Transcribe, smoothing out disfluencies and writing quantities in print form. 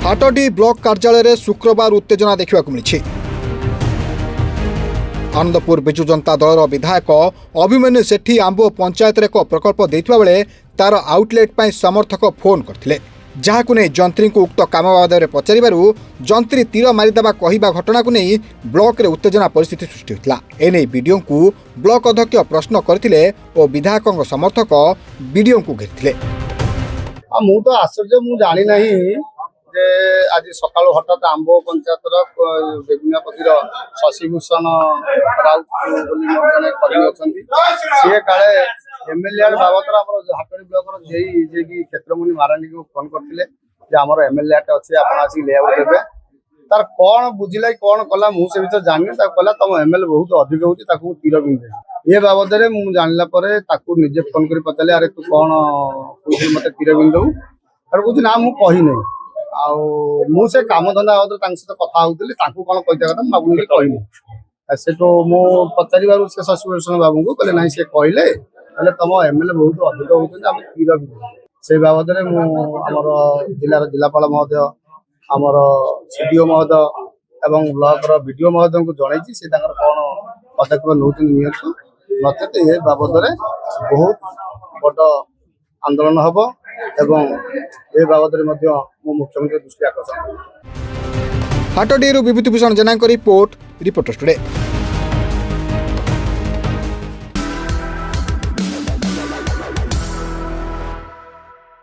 हाटडी block कार्यालय शुक्रवार उत्तेजना देखा मिली। आनंदपुर विजु जनता दलर विधायक अभिमन्यु सेठी आंबो पंचायत एक प्रकल्प देता बेले तार आउटलेट पर समर्थक फोन करते जहां नहीं जंत्री को उक्त काम बाबद पचार जंत्री तीर मारिदेवा कहवा घटना को नहीं ब्लॉक रे उत्तेजना परिस्थिति सृष्टि होता। एने वीडियो को ब्लॉक अध्यक्ष प्रश्न करते और विधायक समर्थक वीडियो को घेरते। मु तो आश्चर्य मु जानी नहीं जे आज सकाल हठात आंब पंचायतर बेगुनियापतिर शशिभूषण राउत जड़े कर्मी अच्छा सी काले एमएलए बाबद हाटड़ी ब्लॉक जे क्षेत्रमणि महारानी को फोन करते आमर एमएलए अच्छे आप लेआउट देवे तार कौन बुझिला कौन कला मुझे विषय जानी कहला तुम एमएलए बहुत अधिक हो तीर बिंदे ये बाबद में जाना निजे फोन कर पचारे अरे तू कौन मत तीर बिंदु अरे बुझी ना मुझे कही नहीं मुझे कम धंदा बाबद सहित कथा होती कौन कहता कथा मुझे कहनी से तो मु पचार से शशिभूषण बाबू को कहले ना सी कहले तुम एमएलए बहुत अधिक होती तीर बिंदु से बाबद में मुझर जिलार जिलापाल महोदय आमर सीडीओ महोदय एवं ब्लॉक वीडियो महोदय को जनई से कौन पदक्षेप नौ नचेत ये बाबद में बहुत बड़ आंदोलन हम एवं ये बाबद में मुख्यमंत्री दृष्टि आकर्षण। हाटडी विभूति भूषण जेना रिपोर्ट रिपोर्टर टुडे।